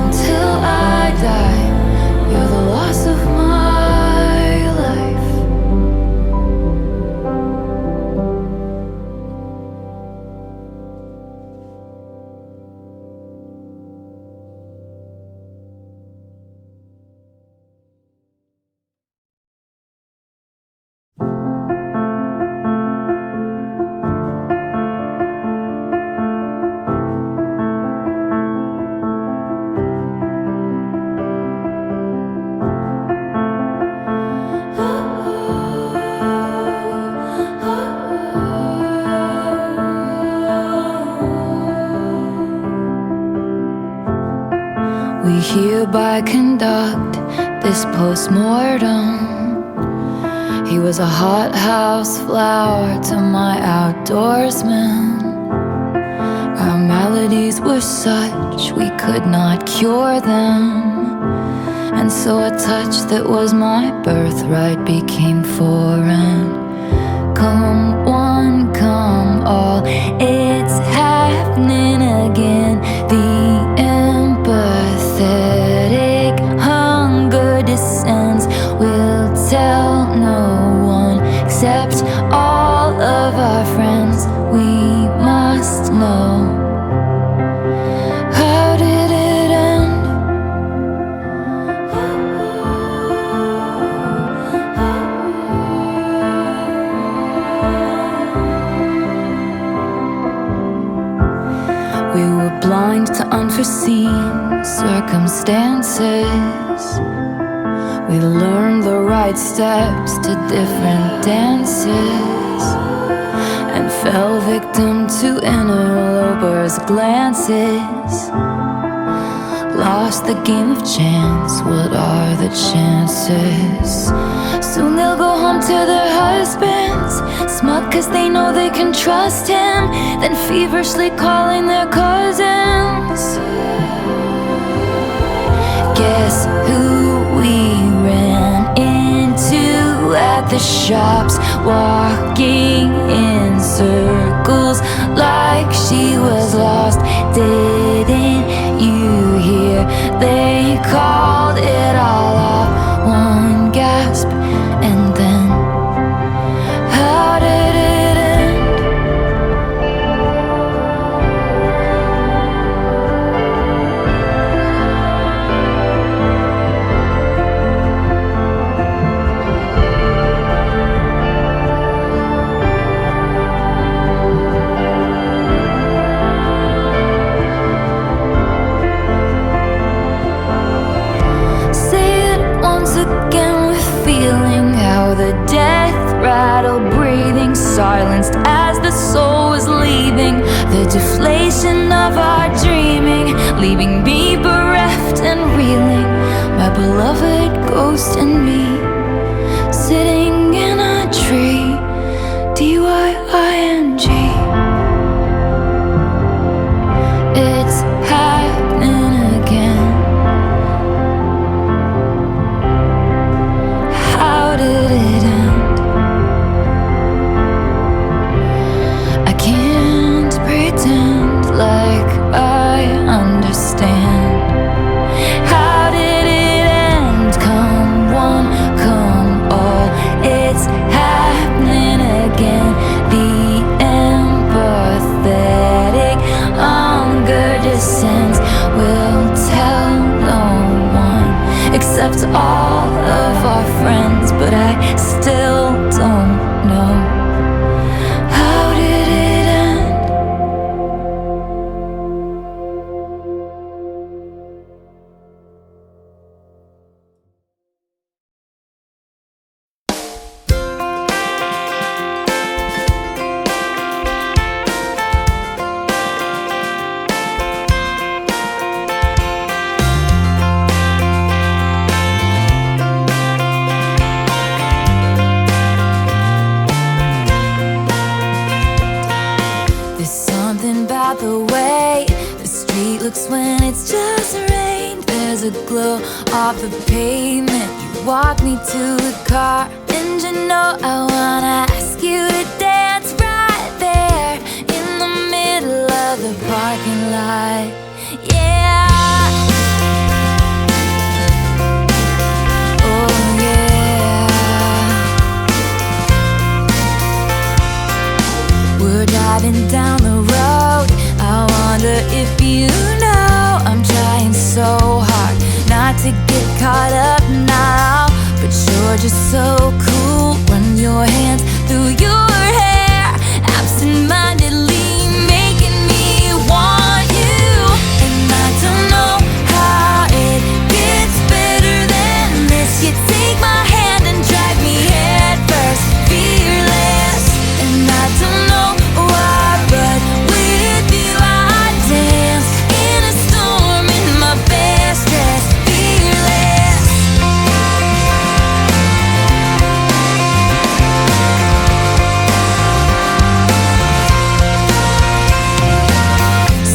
until I die. You're the loss of my life. We hereby conduct this post-mortem. He was a hothouse flower to my outdoorsman. Our maladies were such we could not cure them, and so a touch that was my birthright became foreign. Come one, come all. It's happening again. The empathetic hunger descends. We'll tell no one except all of our friends. We must know. How did it end? We were blind to unforeseen circumstances. We learned the right steps to different dances and fell victim to interlopers' glances. Lost the game of chance, what are the chances? Soon they'll go home to their husbands, smug cause they know they can trust him, then feverishly calling their cousins. Guess who we ran into at the shops, walking in circles like she was lost. Didn't you hear? They called it all off. One gasp and then, how did it end? Again with feeling how the death rattle breathing silenced as the soul was leaving. The deflation of our dreaming, leaving me bereft and reeling. My beloved ghost and me, sitting in a tree. D.y.l.o.r. It's happening again. How did it end? I can't pretend like I understand. How did it end? Come one, come all. It's happening again. The empathetic hunger descends. We'll tell no one except all of our friends, but I still don't know. How did it end? About the way the street looks when it's just rained. There's a glow off the pavement. You walk me to the car, and you know I wanna ask you to dance right there in the middle of the parking lot. Yeah. Oh yeah. We're driving down the road. I wonder if you know I'm trying so hard not to get caught up now, but you're just so cool. Run your hands through your hair, absent-mindedly making me want you. And I don't know how it gets better than this. You take my hand and drag me head first, fearless. And I don't know why, but with you I dance in a storm in my best dress, fearless.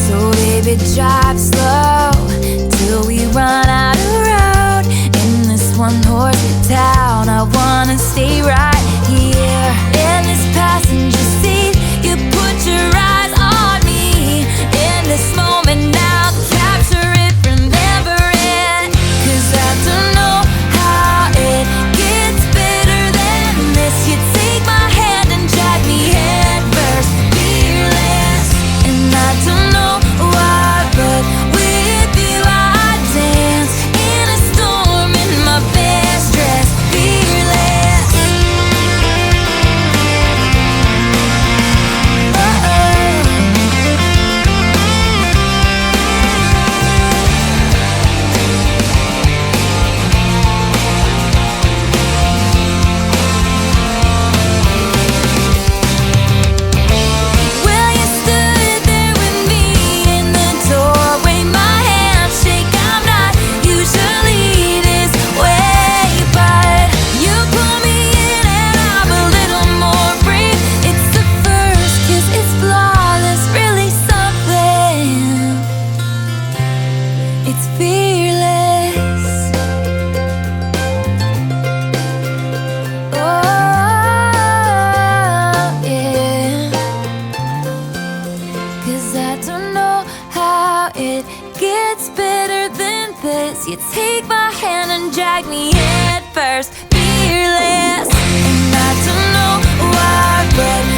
So baby, drive slow till we run out of road. In this one-horse town, I wanna stay right here in this passenger seat. You put your to know how it gets better than this. You take my hand and drag me head first, fearless. Ain't got to know why, but